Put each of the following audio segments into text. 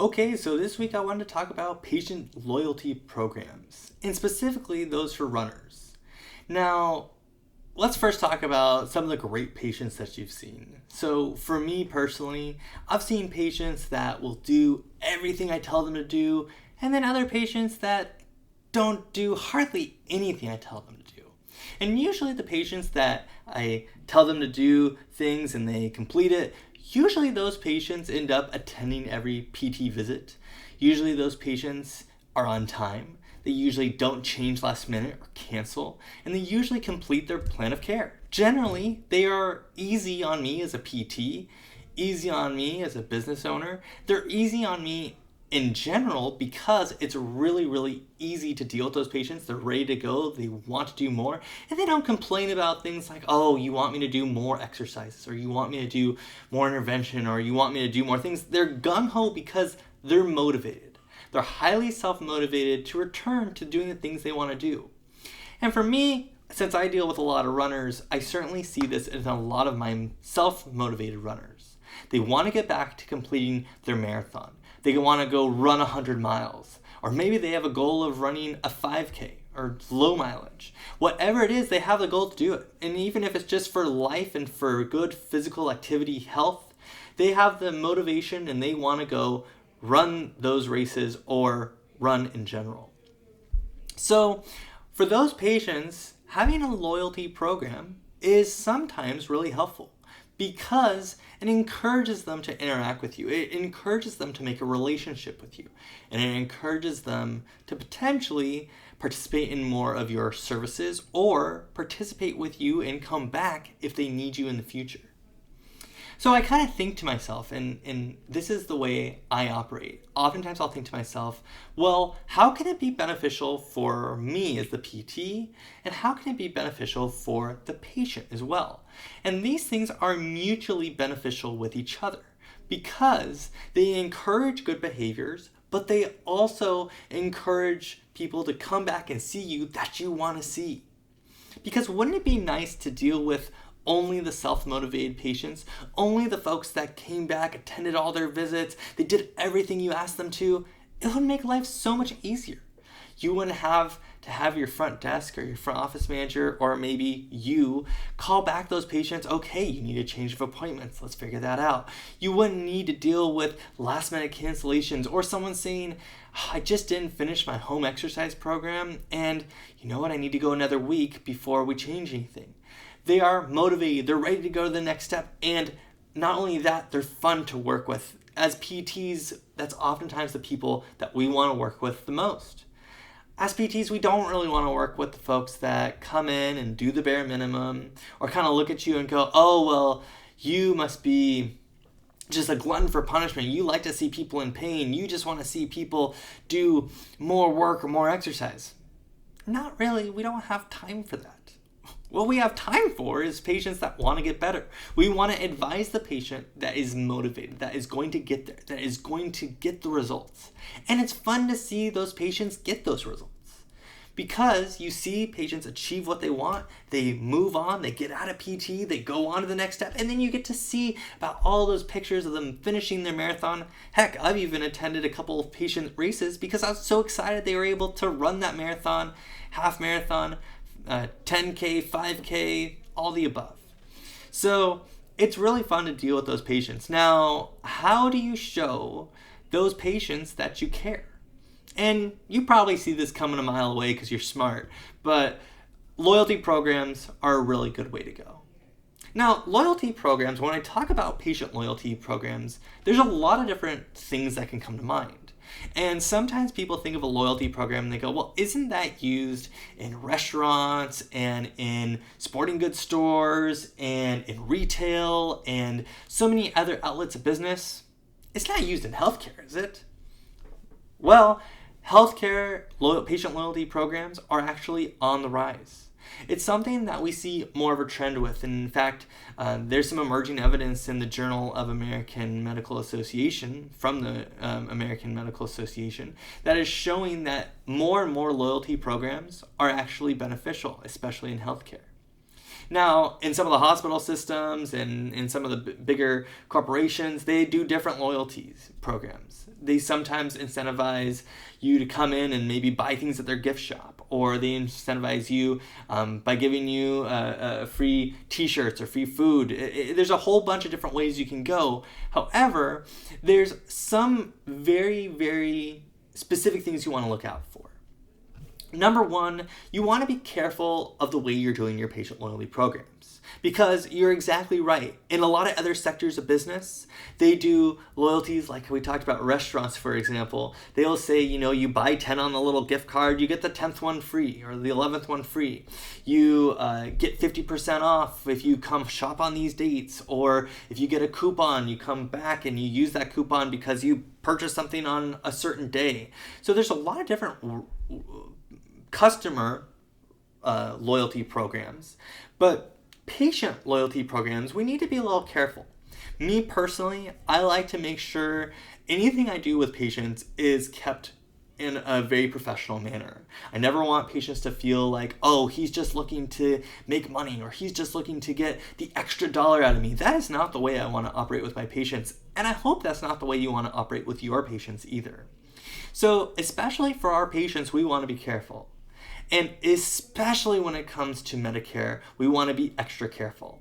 Okay, so this week I wanted to talk about patient loyalty programs, and specifically those for runners. Now, let's first talk about some of the great patients that you've seen. So, for me personally, I've seen patients that will do everything I tell them to do, and then other patients that don't do hardly anything I tell them to do. And usually the patients that I tell them to do things and they complete it, usually those patients end up attending every PT visit. Usually those patients are on time. They usually don't change last minute or cancel, and they usually complete their plan of care. Generally, they are easy on me as a PT, easy on me as a business owner. They're easy on me in general because it's really, really easy to deal with those patients. They're ready to go. They want to do more. And they don't complain about things like, oh, you want me to do more exercises, or you want me to do more intervention, or you want me to do more things. They're gung-ho because they're motivated. They're highly self-motivated to return to doing the things they want to do. And for me, since I deal with a lot of runners, I certainly see this in a lot of my self-motivated runners. They want to get back to completing their marathon. They want to go run 100 miles. Or maybe they have a goal of running a 5K or low mileage. Whatever it is, they have the goal to do it. And even if it's just for life and for good physical activity, health, they have the motivation and they want to go run those races or run in general. So for those patients, having a loyalty program is sometimes really helpful because it encourages them to interact with you. It encourages them to make a relationship with you. And it encourages them to potentially participate in more of your services or participate with you and come back if they need you in the future. So I kind of think to myself, and this is the way I operate. Oftentimes I'll think to myself, well, how can it be beneficial for me as the PT? And how can it be beneficial for the patient as well? And these things are mutually beneficial with each other because they encourage good behaviors, but they also encourage people to come back and see you that you want to see. Because wouldn't it be nice to deal with only the self-motivated patients, only the folks that came back, attended all their visits, they did everything you asked them to? It would make life so much easier. You wouldn't have to have your front desk or your front office manager or maybe you call back those patients, okay, you need a change of appointments, let's figure that out. You wouldn't need to deal with last minute cancellations or someone saying, I just didn't finish my home exercise program and you know what, I need to go another week before we change anything. They are motivated, they're ready to go to the next step, and not only that, they're fun to work with. As PTs, that's oftentimes the people that we want to work with the most. As PTs, we don't really want to work with the folks that come in and do the bare minimum, or kind of look at you and go, oh, well, you must be just a glutton for punishment. You like to see people in pain. You just want to see people do more work or more exercise. Not really. We don't have time for that. What we have time for is patients that want to get better. We want to advise the patient that is motivated, that is going to get there, that is going to get the results. And it's fun to see those patients get those results. Because you see patients achieve what they want, they move on, they get out of PT, they go on to the next step, and then you get to see about all those pictures of them finishing their marathon. Heck, I've even attended a couple of patient races because I was so excited they were able to run that marathon, half marathon, 10K, 5K, all the above. So it's really fun to deal with those patients. Now, how do you show those patients that you care? And you probably see this coming a mile away because you're smart, but loyalty programs are a really good way to go. Now, loyalty programs, when I talk about patient loyalty programs, there's a lot of different things that can come to mind. And sometimes people think of a loyalty program and they go, well, isn't that used in restaurants and in sporting goods stores and in retail and so many other outlets of business? It's not used in healthcare, is it? Well, healthcare patient loyalty programs are actually on the rise. It's something that we see more of a trend with. In fact, there's some emerging evidence in the Journal of American Medical Association, from the American Medical Association, that is showing that more and more loyalty programs are actually beneficial, especially in healthcare. Now, in some of the hospital systems and in some of the bigger corporations, they do different loyalties programs. They sometimes incentivize you to come in and maybe buy things at their gift shop, or they incentivize you by giving you free t-shirts or free food. There's a whole bunch of different ways you can go. However, there's some very, very specific things you want to look out for. Number one, you want to be careful of the way you're doing your patient loyalty programs, because you're exactly right. In a lot of other sectors of business, they do loyalties like we talked about restaurants, for example. They'll say, you buy 10 on the little gift card, you get the 10th one free or the 11th one free. You get 50% off if you come shop on these dates, or if you get a coupon, you come back and you use that coupon because you purchased something on a certain day. So there's a lot of different customer loyalty programs, but patient loyalty programs, we need to be a little careful. Me personally, I like to make sure anything I do with patients is kept in a very professional manner. I never want patients to feel like, oh, he's just looking to make money, or he's just looking to get the extra dollar out of me. That is not the way I want to operate with my patients, and I hope that's not the way you want to operate with your patients either. So especially for our patients, we want to be careful. And especially when it comes to Medicare, we want to be extra careful.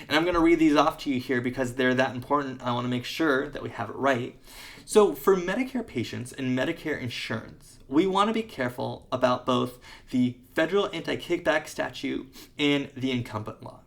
And I'm going to read these off to you here because they're that important. I want to make sure that we have it right. So for Medicare patients and Medicare insurance, we want to be careful about both the federal anti-kickback statute and the incumbent law.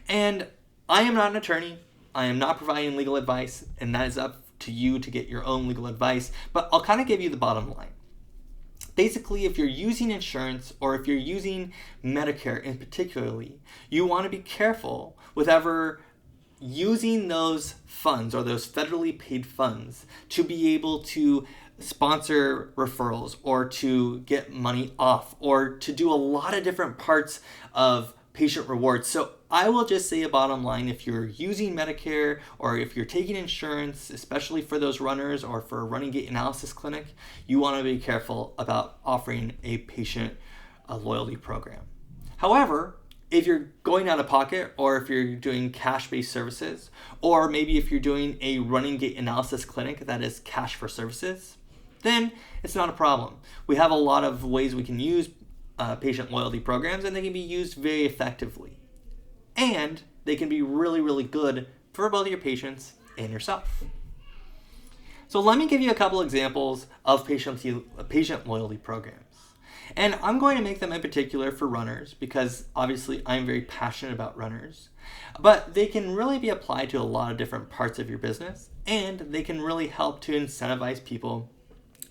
And I am not an attorney. I am not providing legal advice, and that is up to you to get your own legal advice. But I'll kind of give you the bottom line. Basically, if you're using insurance, or if you're using Medicare in particularly, you want to be careful with ever using those funds or those federally paid funds to be able to sponsor referrals or to get money off or to do a lot of different parts of patient rewards. So I will just say a bottom line: if you're using Medicare or if you're taking insurance, especially for those runners or for a running gait analysis clinic, you want to be careful about offering a patient loyalty program. However, if you're going out of pocket, or if you're doing cash-based services, or maybe if you're doing a running gait analysis clinic that is cash for services, then it's not a problem. We have a lot of ways we can use patient loyalty programs, and they can be used very effectively. And they can be really, really good for both your patients and yourself. So let me give you a couple examples of patient loyalty programs. And I'm going to make them in particular for runners because obviously I'm very passionate about runners. But they can really be applied to a lot of different parts of your business, and they can really help to incentivize people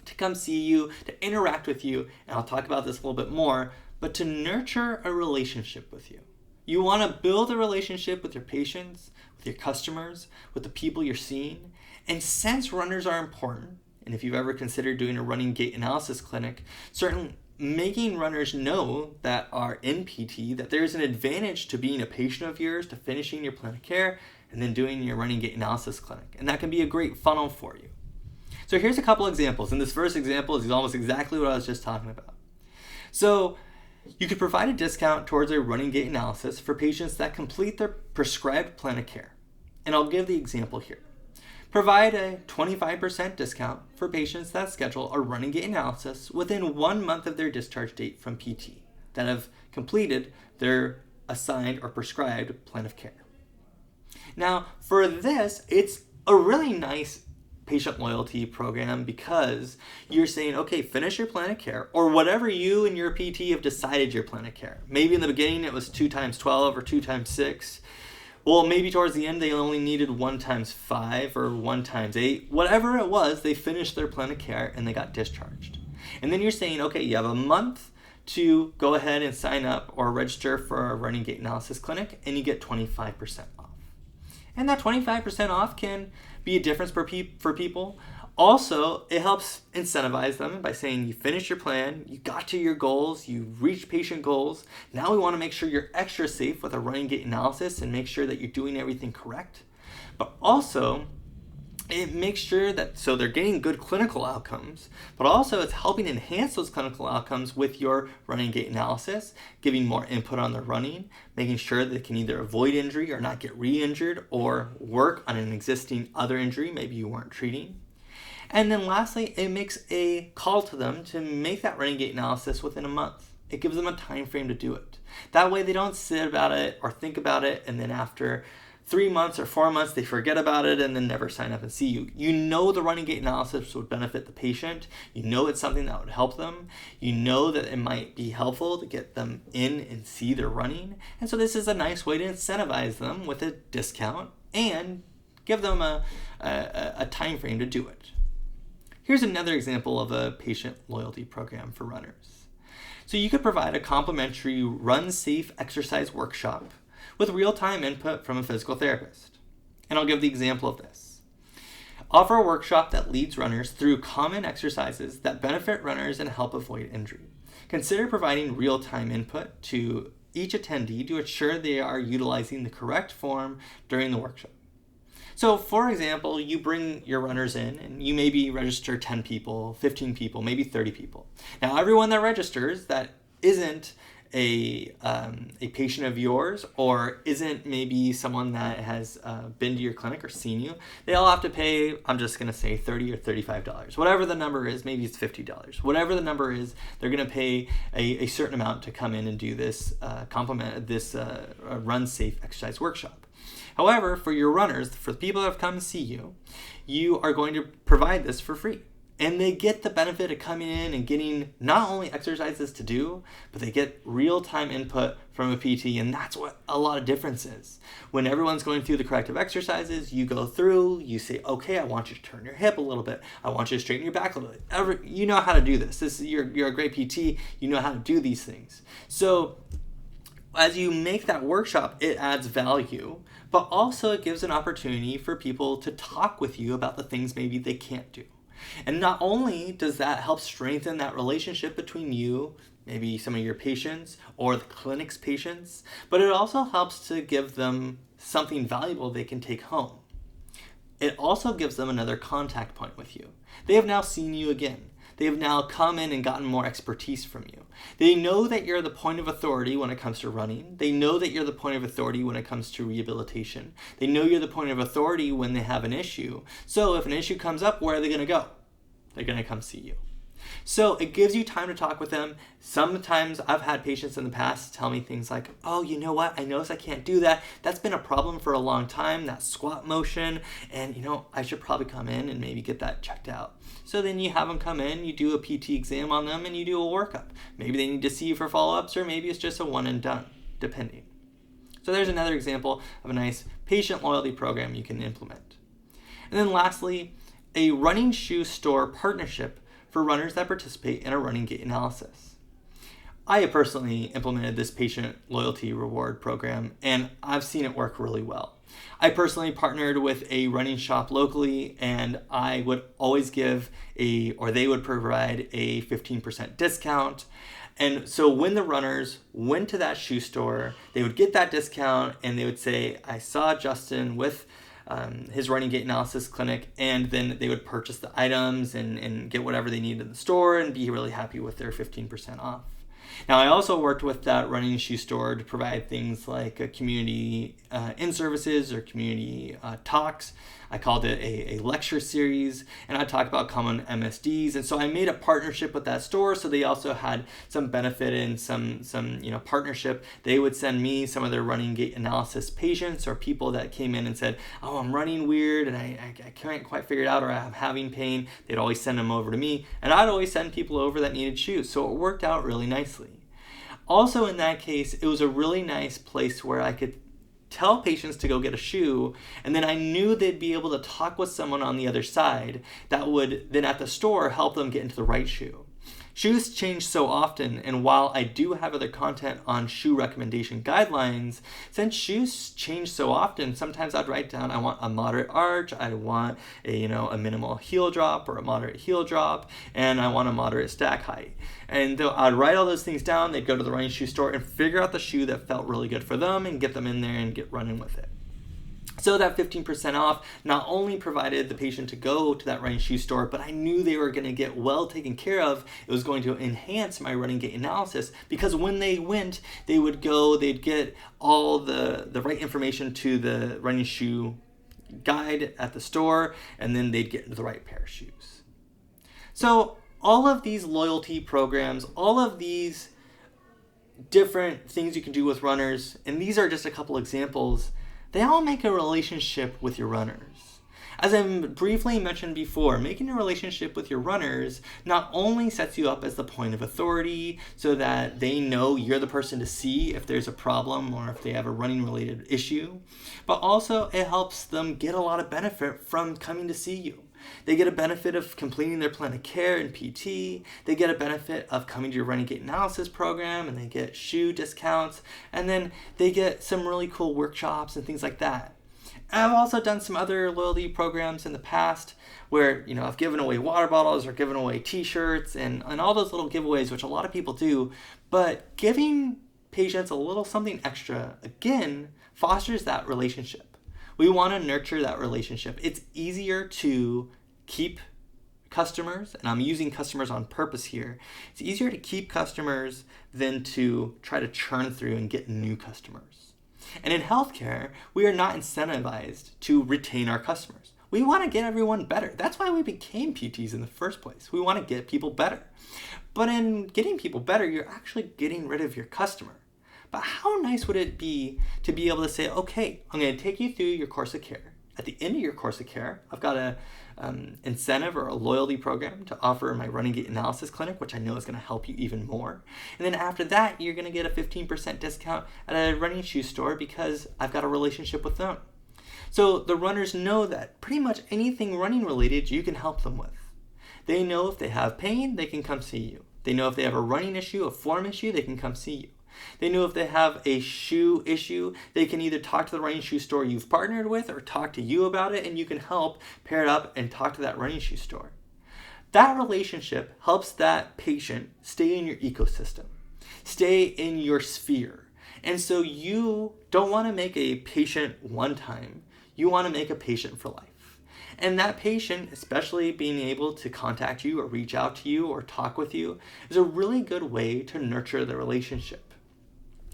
to come see you, to interact with you, and I'll talk about this a little bit more, but to nurture a relationship with you. You want to build a relationship with your patients, with your customers, with the people you're seeing. And since runners are important, and if you've ever considered doing a running gait analysis clinic, certainly making runners know that are in PT that there's an advantage to being a patient of yours, to finishing your plan of care, and then doing your running gait analysis clinic. And that can be a great funnel for you. So here's a couple examples. And this first example is almost exactly what I was just talking about. So you could provide a discount towards a running gait analysis for patients that complete their prescribed plan of care. And I'll give the example here. Provide a 25% discount for patients that schedule a running gait analysis within 1 month of their discharge date from PT that have completed their assigned or prescribed plan of care. Now, for this, it's a really nice patient loyalty program because you're saying, okay, finish your plan of care, or whatever you and your PT have decided your plan of care. Maybe in the beginning it was 2 times 12 or 2 times 6. Well, maybe towards the end they only needed 1 times 5 or 1 times 8. Whatever it was, they finished their plan of care and they got discharged. And then you're saying, okay, you have a month to go ahead and sign up or register for a running gait analysis clinic, and you get 25% off. And that 25% off can be a difference for people. Also, it helps incentivize them by saying you finished your plan, you got to your goals, you reached patient goals. Now we want to make sure you're extra safe with a running gait analysis and make sure that you're doing everything correct. But also, it makes sure that so they're getting good clinical outcomes, but also it's helping enhance those clinical outcomes with your running gait analysis, giving more input on their running, making sure they can either avoid injury or not get re-injured or work on an existing other injury maybe you weren't treating. And then lastly, it makes a call to them to make that running gait analysis within a month. It gives them a time frame to do it. That way they don't sit about it or think about it and then after 3 months or 4 months, they forget about it and then never sign up and see you. You know the running gait analysis would benefit the patient. You know it's something that would help them. You know that it might be helpful to get them in and see their running. And so this is a nice way to incentivize them with a discount and give them a time frame to do it. Here's another example of a patient loyalty program for runners. So you could provide a complimentary run safe exercise workshop with real-time input from a physical therapist. And I'll give the example of this. Offer a workshop that leads runners through common exercises that benefit runners and help avoid injury. Consider providing real-time input to each attendee to ensure they are utilizing the correct form during the workshop. So, for example, you bring your runners in and you maybe register 10 people, 15 people, maybe 30 people. Now, everyone that registers that isn't a patient of yours or isn't maybe someone that has been to your clinic or seen you, they all have to pay, I'm just going to say $30 or $35. Whatever the number is, maybe it's $50. Whatever the number is, they're going to pay a certain amount to come in and do this run safe exercise workshop. However, for your runners, for the people that have come to see you, you are going to provide this for free. And they get the benefit of coming in and getting not only exercises to do, but they get real-time input from a PT, and that's what a lot of difference is. When everyone's going through the corrective exercises, you go through, you say, okay, I want you to turn your hip a little bit. I want you to straighten your back a little bit. You know how to do this. You're a great PT. You know how to do these things. So as you make that workshop, it adds value, but also it gives an opportunity for people to talk with you about the things maybe they can't do. And not only does that help strengthen that relationship between you, maybe some of your patients or the clinic's patients, but it also helps to give them something valuable they can take home. It also gives them another contact point with you. They have now seen you again. They have now come in and gotten more expertise from you. They know that you're the point of authority when it comes to running. They know that you're the point of authority when it comes to rehabilitation. They know you're the point of authority when they have an issue. So if an issue comes up, where are they going to go? They're going to come see you. So it gives you time to talk with them. Sometimes I've had patients in the past tell me things like, oh, you know what? I notice I can't do that. That's been a problem for a long time, that squat motion. And, I should probably come in and maybe get that checked out. So then you have them come in, you do a PT exam on them, and you do a workup. Maybe they need to see you for follow-ups, or maybe it's just a one and done, depending. So there's another example of a nice patient loyalty program you can implement. And then lastly, a running shoe store partnership for runners that participate in a running gait analysis. I have personally implemented this patient loyalty reward program, and I've seen it work really well. I personally partnered with a running shop locally, and I would always they would provide a 15% discount. And so when the runners went to that shoe store, they would get that discount and they would say, I saw Justin with his running gait analysis clinic, and then they would purchase the items and get whatever they needed in the store and be really happy with their 15% off. Now, I also worked with that running shoe store to provide things like community in-services or community talks. I called it a lecture series, and I talked about common MSDs. And so I made a partnership with that store, so they also had some benefit and some partnership. They would send me some of their running gait analysis patients or people that came in and said, oh, I'm running weird and I can't quite figure it out, or I'm having pain. They'd always send them over to me, and I'd always send people over that needed shoes. So it worked out really nicely. Also in that case, it was a really nice place where I could tell patients to go get a shoe, and then I knew they'd be able to talk with someone on the other side that would then at the store help them get into the right shoe. Shoes change so often, and while I do have other content on shoe recommendation guidelines, since shoes change so often, sometimes I'd write down I want a moderate arch, I want a minimal heel drop or a moderate heel drop, and I want a moderate stack height. And I'd write all those things down. They'd go to the running shoe store and figure out the shoe that felt really good for them and get them in there and get running with it. So that 15% off not only provided the patient to go to that running shoe store, but I knew they were going to get well taken care of. It was going to enhance my running gait analysis, because when they went, they'd get all the right information to the running shoe guide at the store, and then they'd get the right pair of shoes. So all of these loyalty programs, all of these different things you can do with runners, and these are just a couple examples, they all make a relationship with your runners. As I briefly mentioned before, making a relationship with your runners not only sets you up as the point of authority so that they know you're the person to see if there's a problem or if they have a running related issue, but also it helps them get a lot of benefit from coming to see you. They get a benefit of completing their plan of care in PT. They get a benefit of coming to your running gait analysis program, and they get shoe discounts, and then they get some really cool workshops and things like that. And I've also done some other loyalty programs in the past where, I've given away water bottles or given away t-shirts and all those little giveaways, which a lot of people do, but giving patients a little something extra, again, fosters that relationship. We want to nurture that relationship. It's easier to keep customers, and I'm using customers on purpose here. It's easier to keep customers than to try to churn through and get new customers. And in healthcare, we are not incentivized to retain our customers. We want to get everyone better. That's why we became PTs in the first place. We want to get people better. But in getting people better, you're actually getting rid of your customer. But how nice would it be to be able to say, okay, I'm going to take you through your course of care. At the end of your course of care, I've got a incentive or a loyalty program to offer my running gait analysis clinic, which I know is going to help you even more. And then after that, you're going to get a 15% discount at a running shoe store because I've got a relationship with them. So the runners know that pretty much anything running related you can help them with. They know if they have pain, they can come see you. They know if they have a running issue, a form issue, they can come see you. They know if they have a shoe issue, they can either talk to the running shoe store you've partnered with or talk to you about it, and you can help pair it up and talk to that running shoe store. That relationship helps that patient stay in your ecosystem, stay in your sphere. And so you don't want to make a patient one time, you want to make a patient for life. And that patient, especially being able to contact you or reach out to you or talk with you, is a really good way to nurture the relationship.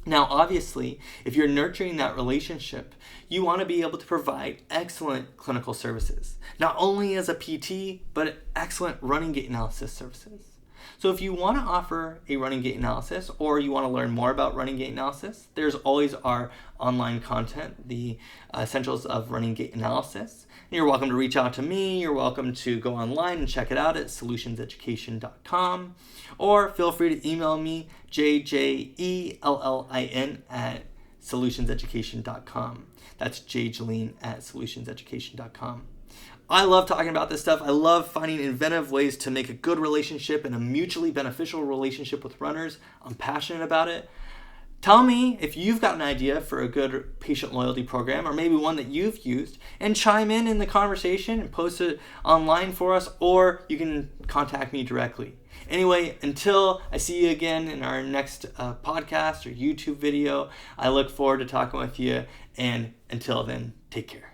Now, obviously, if you're nurturing that relationship, you want to be able to provide excellent clinical services, not only as a PT, but excellent running gait analysis services. So if you want to offer a running gait analysis or you want to learn more about running gait analysis, there's always our online content, the essentials of running gait analysis. And you're welcome to reach out to me. You're welcome to go online and check it out at solutionseducation.com, or feel free to email me, jjellin at solutionseducation.com. That's jjellin@solutionseducation.com. I love talking about this stuff. I love finding inventive ways to make a good relationship and a mutually beneficial relationship with runners. I'm passionate about it. Tell me if you've got an idea for a good patient loyalty program, or maybe one that you've used, and chime in the conversation and post it online for us, or you can contact me directly. Anyway, until I see you again in our next podcast or YouTube video, I look forward to talking with you, and until then, take care.